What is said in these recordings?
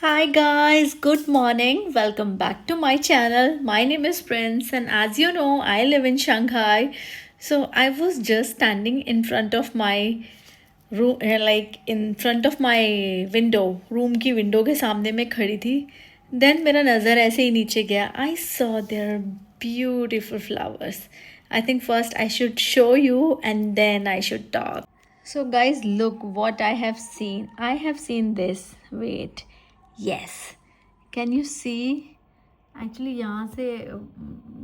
Hi guys, good morning. Welcome back to my channel. My name is Prince, and as you know, I live in Shanghai. So I was just standing in front of my room, like in front of my window, room की window के सामने मैं खड़ी थी. Then मेरा नज़र ऐसे ही नीचे गया. I saw their beautiful flowers. I think first I should show you and then I should talk. So, guys, look what I have seen. I have seen this. Wait. Yes. Can you see? Actually यहाँ से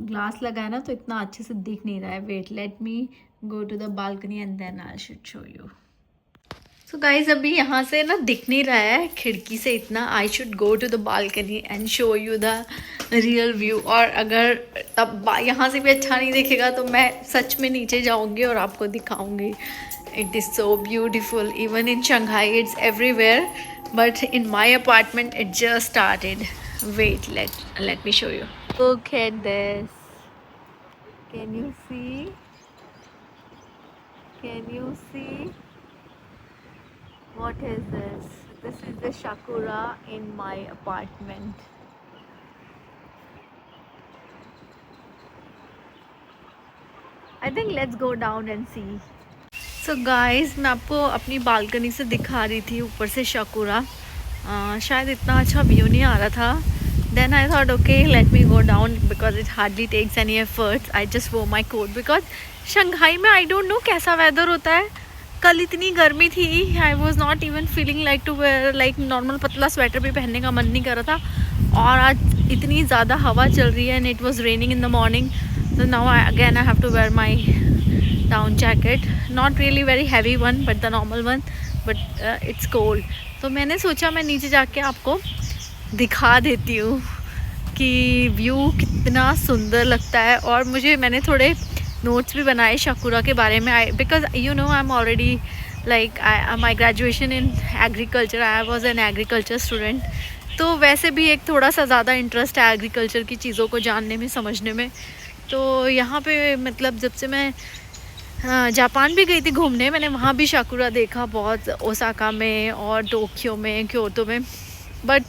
glass लगा है ना तो इतना अच्छे से दिख नहीं रहा है. Wait let me go to the balcony and then I should show you. So guys अभी यहाँ से ना दिख नहीं रहा है खिड़की से इतना. I should go to the balcony and show you the real view. और अगर तब यहाँ से भी अच्छा नहीं दिखेगा तो मैं सच में नीचे जाऊँगी और आपको दिखाऊँगी. It is so beautiful. Even in Shanghai, it's everywhere. But in my apartment, it just started. Wait, let me show you. Look at this. Can you see? Can you see? What is this? This is the sakura in my apartment. I think let's go down and see. So guys मैं आपको अपनी balcony से दिखा रही थी ऊपर से शकुरा. शायद इतना अच्छा व्यू नहीं आ रहा था. Then I thought okay let me go down because it hardly takes any efforts. I just wore my coat because Shanghai में आई डोंट नो कैसा वेदर होता है. कल इतनी गर्मी थी. I was not even feeling like to wear like normal पतला sweater भी पहनने का मन नहीं कर रहा था. और आज इतनी ज़्यादा हवा चल रही है and it was raining in the morning. तो now again I have to wear my down jacket, not really very heavy one but the normal one, but it's cold. तो मैंने सोचा मैं नीचे जाके आपको दिखा देती हूँ कि व्यू कितना सुंदर लगता है. और मैंने थोड़े नोट्स भी बनाए शकुरा के बारे में. Because you know I am already like my graduation in agriculture. I was an agriculture student. तो वैसे भी एक थोड़ा सा ज़्यादा इंटरेस्ट है एग्रीकल्चर की चीज़ों को जानने में समझने में. तो यहाँ पे मतलब जब से मैं जापान भी गई थी घूमने, मैंने वहाँ भी शकुरा देखा बहुत, ओसाका में और टोक्यो में, क्योतो में. But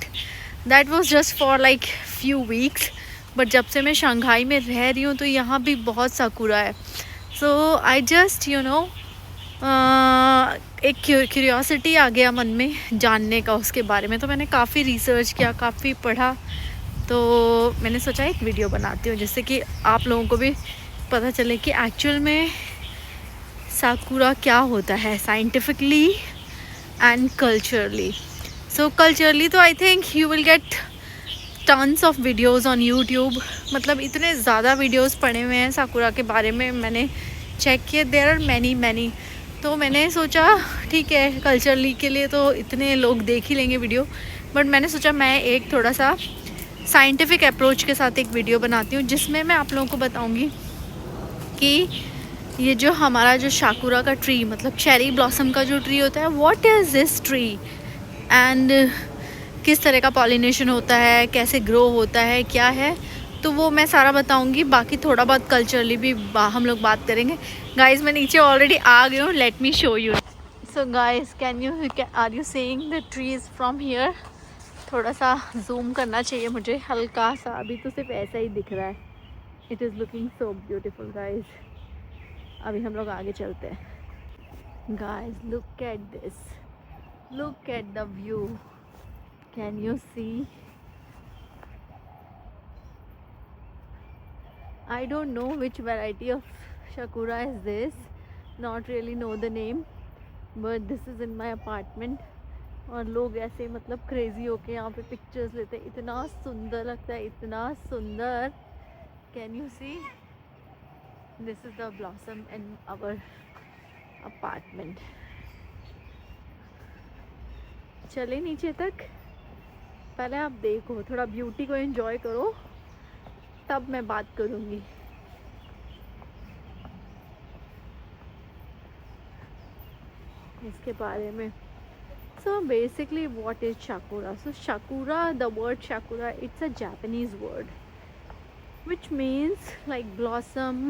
that was just for like few weeks. But जब से मैं शंघाई में रह रही हूँ तो यहाँ भी बहुत शकुरा है. सो आई जस्ट यू नो एक क्यूरियोसिटी आ गया मन में जानने का उसके बारे में. तो मैंने काफ़ी रिसर्च किया, काफ़ी पढ़ा. तो मैंने सोचा एक वीडियो बनाती हूँ जिससे कि आप लोगों को भी पता चले कि एक्चुअल में साकुरा क्या होता है scientifically and culturally. So culturally तो I think you will get tons of videos on YouTube. मतलब इतने ज़्यादा वीडियोज़ पड़े हुए हैं साकुरा के बारे में, मैंने चेक किए. There are many. तो मैंने सोचा ठीक है कल्चरली के लिए तो इतने लोग देख ही लेंगे वीडियो. बट मैंने सोचा मैं एक थोड़ा सा साइंटिफिक अप्रोच के साथ एक वीडियो बनाती हूँ जिसमें मैं आप लोगों को बताऊँगी कि ये जो हमारा जो शाकुरा का ट्री मतलब चेरी ब्लॉसम का जो ट्री होता है, what is this tree and किस तरह का पॉलिनेशन होता है, कैसे ग्रो होता है, क्या है. तो वो मैं सारा बताऊंगी. बाकी थोड़ा बहुत कल्चरली भी हम लोग बात करेंगे. गाइस मैं नीचे ऑलरेडी आ गई हूँ. Let me show you. So guys are you seeing the trees from here. थोड़ा सा जूम करना चाहिए मुझे हल्का सा. अभी तो सिर्फ ऐसा ही दिख रहा है. It is looking so beautiful guys. अभी हम लोग आगे चलते हैं. Guys look at this, look at the view. Can you see? I don't know which variety of sakura is this, not really know the name, but this is in my apartment. और लोग ऐसे मतलब crazy होके यहाँ पे pictures लेते हैं. इतना सुंदर लगता है, इतना सुंदर. Can you see? This is the blossom in our apartment. चले नीचे तक. पहले आप देखो, थोड़ा ब्यूटी को एंजॉय करो, तब मैं बात करूँगी इसके बारे में. So basically what is Sakura? So Sakura, the word Sakura, it's a Japanese word which means like blossom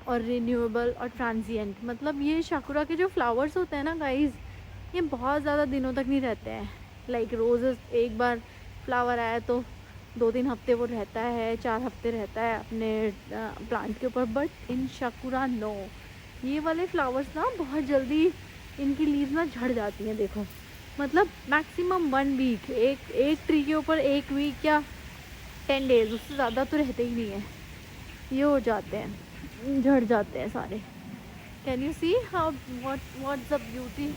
और रिन्यूएबल और ट्रांजिएंट. मतलब ये शकुरा के जो फ्लावर्स होते हैं ना गाइज, ये बहुत ज़्यादा दिनों तक नहीं रहते हैं. लाइक रोजेस एक बार फ्लावर आया तो 2-3 हफ्ते वो रहता है, 4 हफ्ते रहता है अपने प्लांट के ऊपर। बट इन शाकुरा नो, ये वाले फ्लावर्स ना बहुत जल्दी इनकी लीव्स ना झड़ जाती हैं। देखो मतलब मैक्सिमम 1 वीक, एक ट्री के ऊपर 1 वीक या 10 डेज, उससे ज़्यादा तो रहते ही नहीं है, ये हो जाते हैं, झड़ जाते हैं सारे। Can you see how what's the beauty.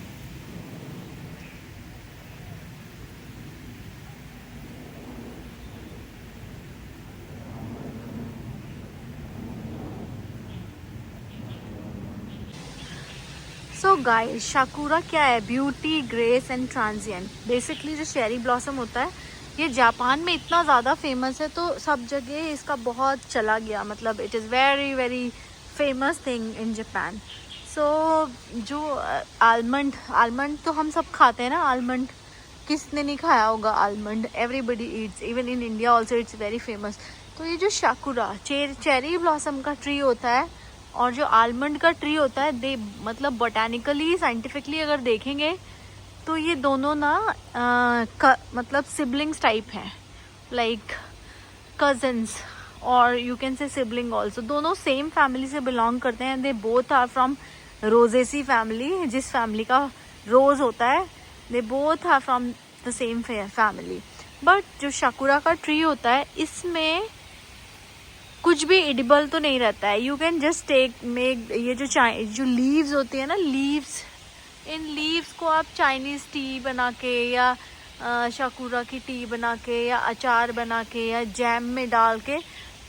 So guys, sakura क्या है? Beauty, grace and transient. Basically जो चेरी ब्लॉसम होता है ये जापान में इतना ज़्यादा फेमस है, तो सब जगह इसका बहुत चला गया, मतलब it is very very famous thing in Japan. So जो आलमंड तो हम सब खाते हैं ना, आलमंड किसने नहीं खाया होगा? Almond everybody Yeats, even in India also it's very famous. तो ये जो शाकुरा चेरी ब्लॉसम का ट्री होता है और जो आलमंड का ट्री होता है, दे मतलब बोटानिकली साइंटिफिकली अगर देखेंगे तो ये दोनों ना मतलब सिबलिंग्स टाइप हैं, लाइक कजन्स, और you can say sibling also. दोनों सेम फैमिली से बिलोंग करते हैं। They both are from Rosaceae family, जिस फैमिली का रोज होता है, they both are from the same family. But जो शाकुरा का ट्री होता है इसमें कुछ भी एडिबल तो नहीं रहता है। You can just take make, ये जो लीव्स होती है ना, लीव्स, इन लीव्स को आप चाइनीज़ टी बना के या शाकुरा की टी बना के या अचार बना के या जैम में डाल के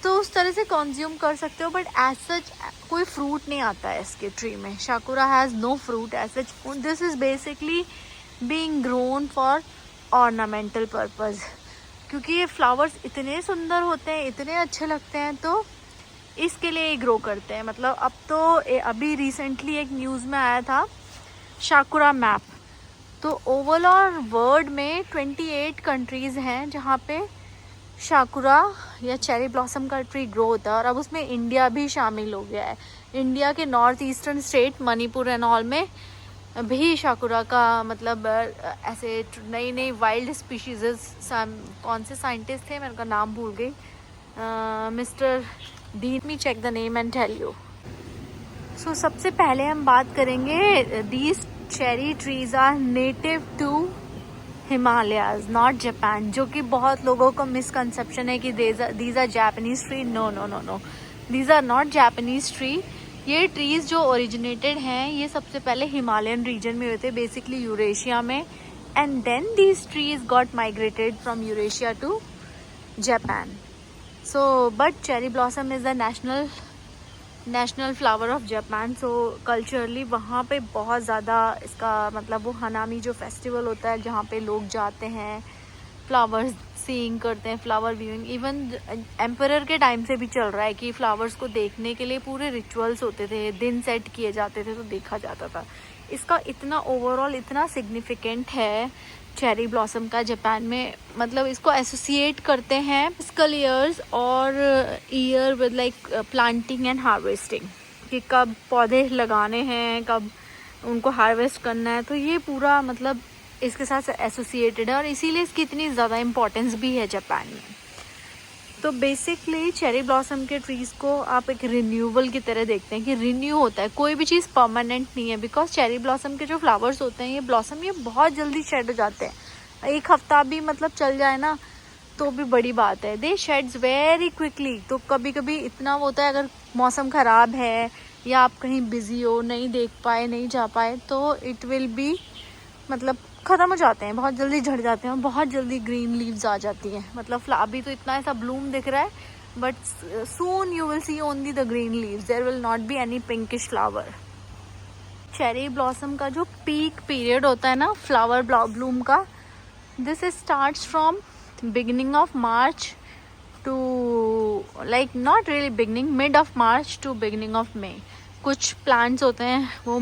तो उस तरह से कंज्यूम कर सकते हो। बट एज सच कोई फ्रूट नहीं आता है इसके ट्री में। Sakura has no fruit as such. This is basically being grown for ornamental purpose, क्योंकि ये फ्लावर्स इतने सुंदर होते हैं, इतने अच्छे लगते हैं, तो इसके लिए ग्रो करते हैं। मतलब अब तो अभी रिसेंटली एक न्यूज़ में आया था शाकुरा मैप, तो ओवरऑल वर्ल्ड में 28 कंट्रीज़ हैं जहाँ पे शाकुरा या चेरी ब्लॉसम का ट्री ग्रो होता है, और अब उसमें इंडिया भी शामिल हो गया है। इंडिया के north eastern state Manipur and all में भी शाकुरा का मतलब ऐसे नई नई वाइल्ड स्पीशीज, कौन से साइंटिस्ट थे, मैं उनका नाम भूल गई, mister D, me check the name and tell you. So सबसे पहले हम बात करेंगे, these cherry trees are native to Himalayas, not Japan, जो कि बहुत लोगों को मिसकंसेप्शन है कि these are Japanese tree. No no no no, these are not Japanese tree. ये ट्रीज जो ओरिजिनेटेड हैं ये सबसे पहले हिमालयन रीजन में हुए थे, बेसिकली यूरेशिया में, and then these trees got migrated from Eurasia to Japan. So but cherry blossom is the national flower of Japan. So culturally वहाँ पे बहुत ज़्यादा इसका मतलब वो हनामी जो फेस्टिवल होता है जहाँ पे लोग जाते हैं, फ्लावर्स सीइंग करते हैं, फ्लावर व्यूइंग। इवन एम्परर के टाइम से भी चल रहा है कि फ्लावर्स को देखने के लिए पूरे रिचुअल्स होते थे, दिन सेट किए जाते थे तो देखा जाता था। इसका इतना ओवरऑल इतना सिग्निफिकेंट है चेरी ब्लॉसम का जापान में, मतलब इसको एसोसिएट करते हैं फिस्कल ईयर्स और year with like planting and harvesting, कि कब पौधे लगाने हैं, कब उनको हार्वेस्ट करना है, तो ये पूरा मतलब इसके साथ एसोसिएटेड है, और इसीलिए इसकी इतनी ज़्यादा इम्पोर्टेंस भी है जापान में। तो बेसिकली चेरी ब्लॉसम के ट्रीज़ को आप एक रिन्यूअल की तरह देखते हैं कि रिन्यू होता है, कोई भी चीज़ परमानेंट नहीं है। बिकॉज चेरी ब्लॉसम के जो फ्लावर्स होते हैं, ये ब्लॉसम ये बहुत जल्दी शेड हो जाते हैं। एक हफ्ता भी मतलब चल जाए ना तो भी बड़ी बात है, दे शेड्स वेरी क्विकली। तो कभी कभी इतना होता है, अगर मौसम ख़राब है या आप कहीं बिजी हो, नहीं देख पाए, नहीं जा पाए, तो इट विल बी मतलब ख़त्म हो जाते हैं, बहुत जल्दी झड़ जाते हैं और बहुत जल्दी ग्रीन लीव्स आ जाती हैं। मतलब अभी तो इतना ऐसा ब्लूम दिख रहा है, but soon you will see only the green leaves, there will not be any pinkish flower. Cherry blossom का जो पीक पीरियड होता है ना फ्लावर ब्लूम का, this starts from beginning of March to like not really beginning, mid of March to beginning of May. कुछ plants होते हैं वो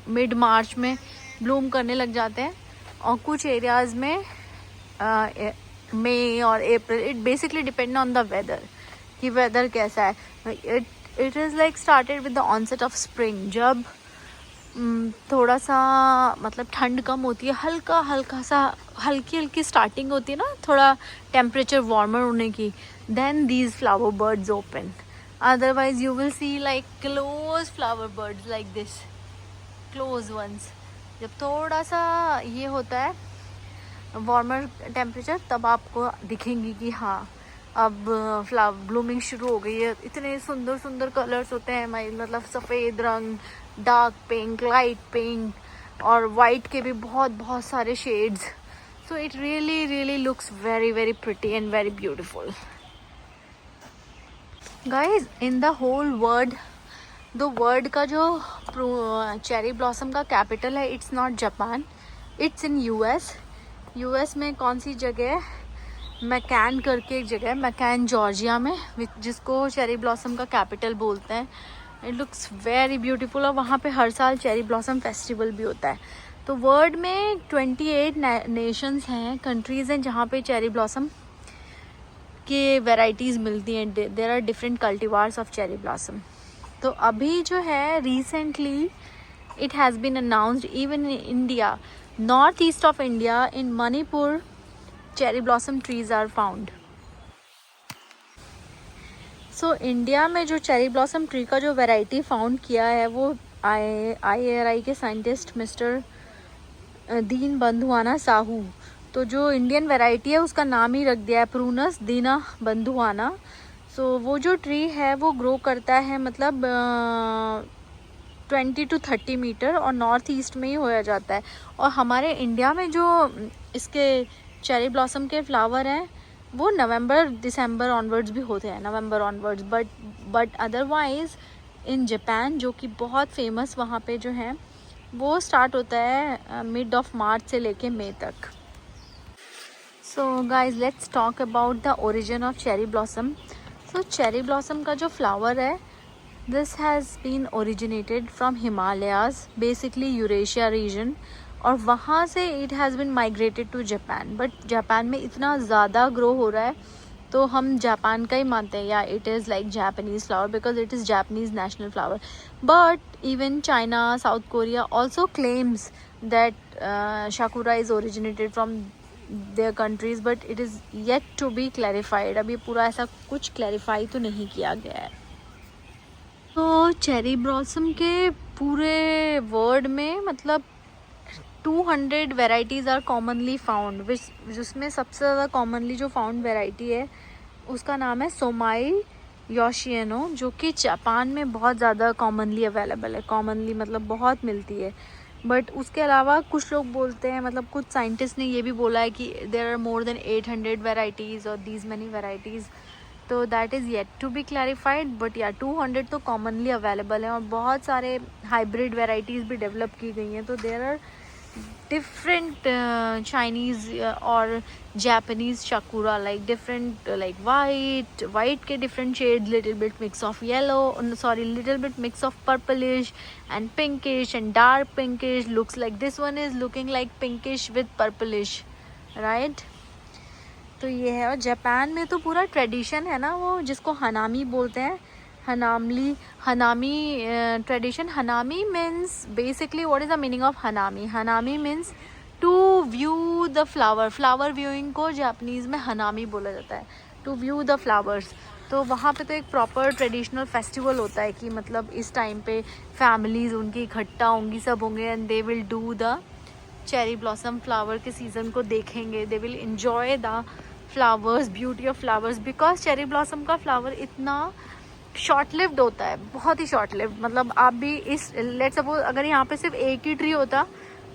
मिड मार्च में ब्लूम करने लग जाते हैं, और कुछ एरियाज में मई और अप्रैल। It basically depend on the weather कि वेदर कैसा है। It is like started with the onset of spring, जब थोड़ा सा मतलब ठंड कम होती है, हल्का हल्का सा हल्की हल्की स्टार्टिंग होती है ना, थोड़ा टेम्परेचर वार्मर होने की, then these flower buds open. Otherwise you will see like close flower buds like this, close ones. जब थोड़ा सा ये होता है वार्मर टेम्परेचर, तब आपको दिखेंगी कि हाँ अब फ्लावर ब्लूमिंग शुरू हो गई है। इतने सुंदर सुंदर कलर्स होते हैं, मतलब सफ़ेद रंग, डार्क पिंक, लाइट पिंक और वाइट के भी बहुत बहुत सारे shades. So it really really looks very very pretty and very beautiful. Guys in the whole world, the world का जो चेरी ब्लॉसम का कैपिटल है, it's not Japan, it's in US. US में कौन सी जगह है, मैकैन करके एक जगह है, मैकैन जॉर्जिया में, जिसको चेरी ब्लॉसम का कैपिटल बोलते हैं। इट लुक्स वेरी ब्यूटीफुल और वहाँ पे हर साल चेरी ब्लॉसम फेस्टिवल भी होता है। तो वर्ल्ड में 28 नेशंस हैं, कंट्रीज़ हैं जहाँ पे चेरी ब्लॉसम की वेराइटीज़ मिलती हैं। There are different cultivars of cherry blossom. तो अभी जो है recently it has been announced even in India, north east of India, in Manipur cherry blossom trees are found. So India में जो चेरी ब्लॉसम ट्री का जो वैरायटी फाउंड किया है वो IARI के साइंटिस्ट मिस्टर दीन बंधुआना साहू। तो जो इंडियन वैरायटी है उसका नाम ही रख दिया है प्रूनस दीना बंधुआना। सो वो जो ट्री है वो ग्रो करता है मतलब 20 to 30 मीटर और नॉर्थ ईस्ट में ही होया जाता है। और हमारे इंडिया में जो इसके चेरी ब्लॉसम के फ्लावर हैं वो नवंबर दिसंबर ऑनवर्ड्स भी होते हैं, नवंबर onwards. But otherwise in Japan, जो कि बहुत फेमस वहाँ पे जो है, वो स्टार्ट होता है मिड ऑफ मार्च से लेके मई तक। So guys let's talk about the origin of cherry blossom. So cherry blossom का जो फ्लावर है, this has been originated from Himalayas, basically Eurasia region, और वहाँ से it has been migrated to Japan. But Japan में इतना ज़्यादा ग्रो हो रहा है तो हम जापान का ही मानते हैं, या it is like Japanese flower because it is Japanese national flower. But even China, South Korea also claims that sakura is originated from their countries, but it is yet to be clarified. अभी पूरा ऐसा कुछ clarify तो नहीं किया गया है। तो चेरी ब्लॉसम के पूरे वर्ल्ड में मतलब 200 वेराइटीज़ आर कॉमनली फाउंड, जिसमें सबसे ज़्यादा कॉमनली जो फाउंड वेराइटी है उसका नाम है सोमाई योशियानो, जो कि जापान में बहुत ज़्यादा कॉमनली अवेलेबल है। कॉमनली मतलब बहुत मिलती है। बट उसके अलावा कुछ लोग बोलते हैं, मतलब कुछ साइंटिस्ट ने ये भी बोला है कि there are more than 800 varieties और दीज मैनी वेराइटीज़। तो that is yet to be clarified, but या 200 तो कॉमनली अवेलेबल हैं और बहुत सारे हाइब्रिड वेराइटीज़ भी डेवलप की गई हैं। तो there are different Chinese or Japanese sakura, like different like white के different shades, little bit mix of yellow, little bit mix of purplish and pinkish and dark pinkish. Looks like this one is looking like pinkish with purplish, right? तो ये है। और Japan में तो पूरा tradition है ना, वो जिसको हनामी बोलते हैं, hanami tradition. Hanami means basically what is the meaning of hanami? Hanami means to view the flower viewing को जापानीज़ में हनामी बोला जाता है, टू व्यू द फ्लावर्स। तो वहाँ पे तो एक प्रॉपर ट्रेडिशनल फेस्टिवल होता है कि मतलब इस टाइम पे फैमिलीज़ उनकी इकट्ठा होंगी, सब होंगे, and they will do the cherry blossom flower के सीज़न को देखेंगे। They will enjoy the flowers, beauty of flowers, because cherry blossom का फ्लावर इतना शॉर्ट लिव्ड होता है, बहुत ही शॉर्ट लिव्ड। मतलब आप भी इस लेट्स सपोज अगर यहाँ पे सिर्फ एक ही ट्री होता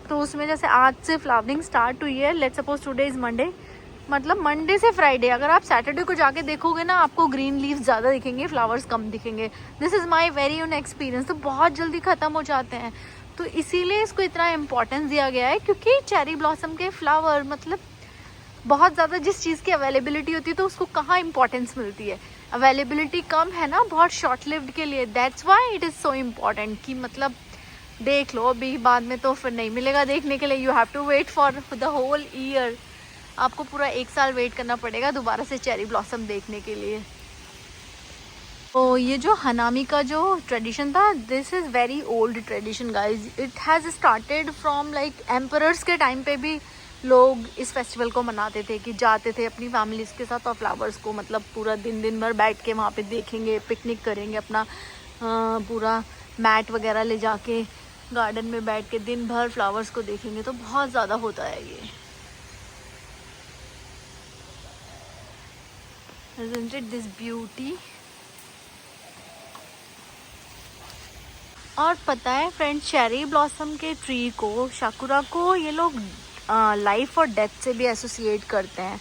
तो उसमें जैसे आज से फ्लावरिंग स्टार्ट हुई है, let's suppose today is Monday, मतलब मंडे से फ्राइडे, अगर आप सैटरडे को जाके देखोगे ना, आपको ग्रीन लीव्स ज़्यादा दिखेंगे, फ्लावर्स कम दिखेंगे। This is my very own experience. तो बहुत जल्दी ख़त्म हो जाते हैं, तो इसीलिए इसको इतना इम्पोर्टेंस दिया गया है, क्योंकि चेरी ब्लॉसम के फ्लावर मतलब बहुत ज़्यादा जिस चीज़ की अवेलेबिलिटी होती है तो उसको कहाँ इंपॉर्टेंस मिलती है। अवेलेबिलिटी कम है ना बहुत शॉर्ट लिव्ड के लिए, that's why it is so important कि मतलब देख लो, अभी बाद में तो फिर नहीं मिलेगा देखने के लिए। You have to wait for the whole year, आपको पूरा 1 साल वेट करना पड़ेगा दोबारा से चेरी ब्लॉसम देखने के लिए। तो ये जो हनामी का जो ट्रेडिशन था, this is very old tradition guys. It has started from like emperors के टाइम पे भी लोग इस फेस्टिवल को मनाते थे कि जाते थे अपनी फैमिलीज़ के साथ और फ्लावर्स को मतलब पूरा दिन भर बैठ के वहाँ पे देखेंगे, पिकनिक करेंगे, अपना पूरा मैट वगैरह ले जाके गार्डन में बैठ के दिन भर फ्लावर्स को देखेंगे. तो बहुत ज़्यादा होता है ये. Isn't it this beauty? और पता है फ्रेंड्स, चेरी ब्लॉसम के ट्री को, शाकुरा को ये लोग लाइफ और डेथ से भी एसोसिएट करते हैं.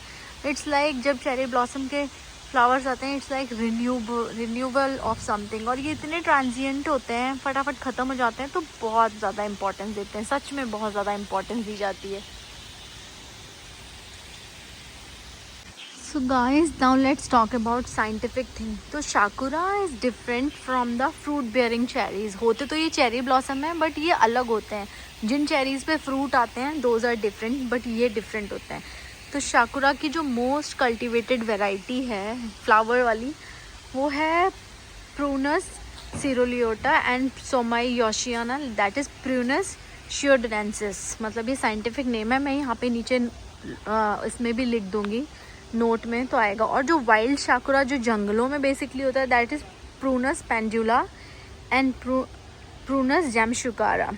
इट्स लाइक जब चेरी ब्लॉसम के फ्लावर्स आते हैं, it's like renewal of something. और ये इतने ट्रांजिएंट होते हैं, फटाफट ख़त्म हो जाते हैं. तो बहुत ज़्यादा इंपॉर्टेंस देते हैं, सच में बहुत ज़्यादा इंपॉर्टेंस दी जाती है. So guys, now let's talk about scientific thing. तो शाकुरा is different from the fruit bearing cherries. होते तो ये चेरी ब्लॉसम है बट ये अलग होते हैं. जिन चेरीज़ पे फ्रूट आते हैं those are different, बट ये डिफरेंट होते हैं. तो शाकुरा की जो मोस्ट कल्टिवेटेड वेराइटी है फ्लावर वाली, वो है prunus serrulata and Somei Yoshino. That is prunus yedoensis. मतलब ये साइंटिफिक नेम है. मैं यहाँ पे नीचे इसमें भी लिख दूँगी नोट में तो आएगा. और जो वाइल्ड शाकुरा जो जंगलों में बेसिकली होता है, that is prunus pendula and prunus jamasakura,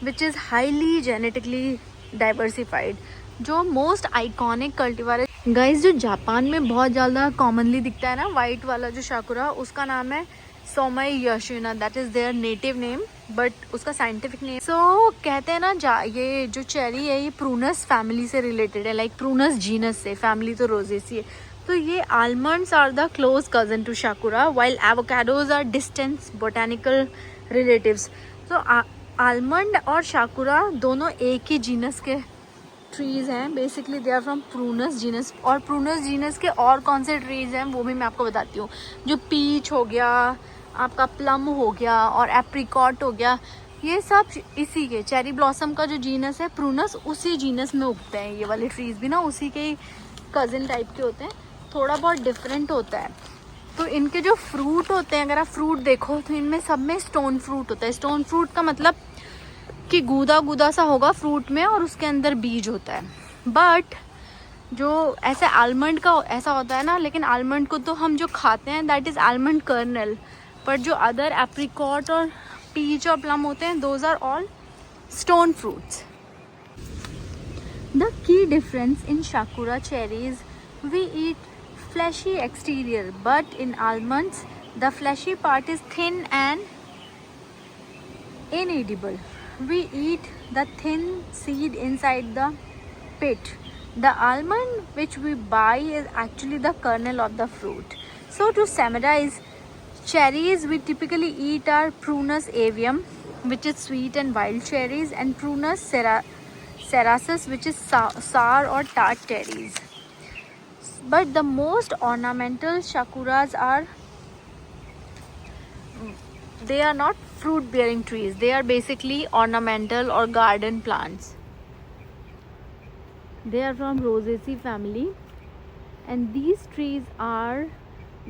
which is highly genetically diversified. जो मोस्ट आइकॉनिक कल्टीवार है गाइस, जो जापान में बहुत ज़्यादा कॉमनली दिखता है ना वाइट वाला जो शाकुरा, उसका नाम है Somei Yoshino. That is their native name, but उसका साइंटिफिक नेम. सो कहते हैं ना, ये जो चेरी है ये प्रूनस फैमिली से रिलेटेड है, लाइक प्रूनस जीनस से. फैमिली तो रोजेसी है. तो ये almonds are the close cousin to sakura, while avocados are distant botanical relatives. तो आलमंड और शाकुरा दोनों एक ही जीनस के ट्रीज़ हैं. Basically they are from prunus genus. और प्रूनस जीनस के और कौन से ट्रीज़ हैं वो भी मैं आपको बताती हूँ. जो पीच हो गया, आपका प्लम हो गया और एप्रिकॉट हो गया, ये सब इसी के, चेरी ब्लॉसम का जो जीनस है प्रूनस, उसी जीनस में उगते हैं. ये वाले ट्रीज़ भी ना उसी के कज़न टाइप के होते हैं. थोड़ा बहुत डिफरेंट होता है. तो इनके जो फ्रूट होते हैं, अगर आप फ्रूट देखो तो इनमें सब में स्टोन फ्रूट होता है. स्टोन फ्रूट का मतलब कि गूदा गूदा सा होगा फ्रूट में और उसके अंदर बीज होता है. बट जो ऐसे आलमंड का ऐसा होता है ना, लेकिन आलमंड को तो हम जो खाते हैं दैट इज़ आलमंड कर्नल. पर जो अदर एप्रिकॉट और पीच और प्लम होते हैं, those are all stone fruits. The key difference in sakura cherries, we eat fleshy exterior, but in almonds the fleshy part is thin and inedible. We eat the thin seed inside the pit. The almond which we buy is actually the kernel of the fruit. So to summarize, cherries we typically eat are Prunus avium, which is sweet and wild cherries, and Prunus cerasus, which is sour or tart cherries. But the most ornamental shakuras are, they are not fruit bearing trees. They are basically ornamental or garden plants. They are from Rosaceae family, and these trees are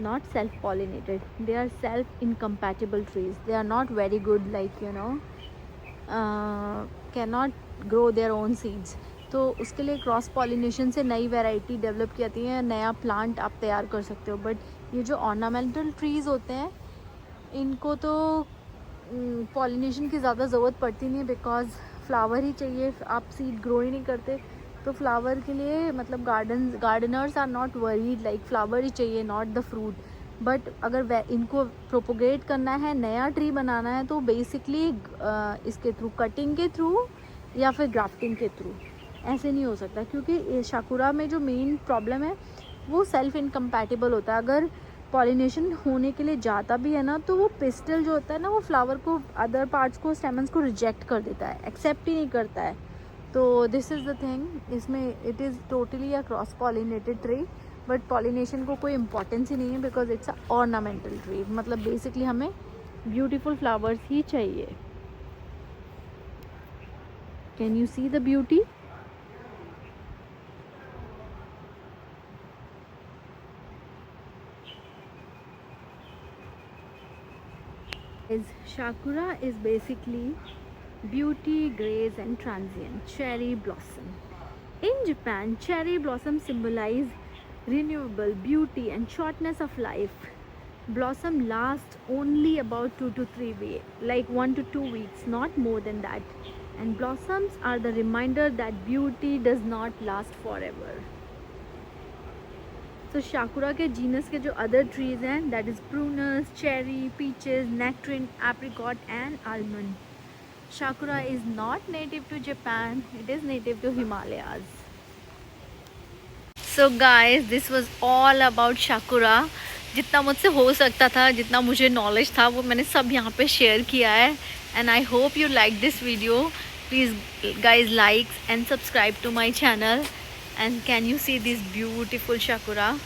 not self pollinated. They are self incompatible trees. They are not very good, like cannot grow their own seeds. तो उसके लिए cross pollination से नई variety develop की जाती है, नया plant आप तैयार कर सकते हो. बट ये जो ऑर्नामेंटल ट्रीज़ होते हैं, इनको तो पॉलिनेशन की ज़्यादा ज़रूरत पड़ती नहीं, बिकॉज फ्लावर ही चाहिए. आप सीड ग्रो ही नहीं करते, तो फ्लावर के लिए मतलब gardeners are not worried, like flower ही चाहिए, नॉट द फ्रूट. बट अगर इनको प्रोपोगेट करना है, नया ट्री बनाना है, तो बेसिकली इसके थ्रू, कटिंग के थ्रू या फिर ग्राफ्टिंग के थ्रू. ऐसे नहीं हो सकता, क्योंकि शाकुरा में जो मेन प्रॉब्लम है वो सेल्फ इनकम्पैटिबल होता है. अगर पॉलिनेशन होने के लिए जाता भी है ना, तो वो पिस्टल जो होता है ना, वो फ्लावर को, अदर पार्ट्स को, स्टेमन्स को रिजेक्ट कर देता है, एक्सेप्ट ही नहीं करता है. तो दिस इज़ द थिंग. इसमें it is totally a cross pollinated tree, but pollination को कोई इम्पोर्टेंस ही नहीं है, because it's a ornamental tree. मतलब बेसिकली हमें ब्यूटीफुल फ्लावर्स ही चाहिए. Can you see the beauty? Sakura is basically beauty, grace, and transient cherry blossom. In Japan, cherry blossom symbolize renewable beauty and shortness of life. Blossom lasts only about 2 to 3 weeks, like 1 to 2 weeks, not more than that. And blossoms are the reminder that beauty does not last forever. So Sakura के genus के जो other trees हैं, that is prunus, cherry, peaches, nectarine, apricot and almond. Sakura is not native to Japan, it is native to Himalayas. So guys, this was all about Sakura. जितना मुझसे हो सकता था, जितना मुझे नॉलेज था, वो मैंने सब यहाँ पे शेयर किया है. And I hope you like this video. Please guys like and subscribe to my channel. And can you see this beautiful Sakura?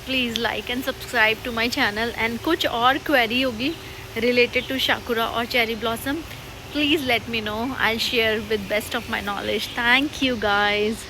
Please like and subscribe to my channel. And कुछ और query होगी related to Sakura or cherry blossom, please let me know. I'll share with best of my knowledge. Thank you guys.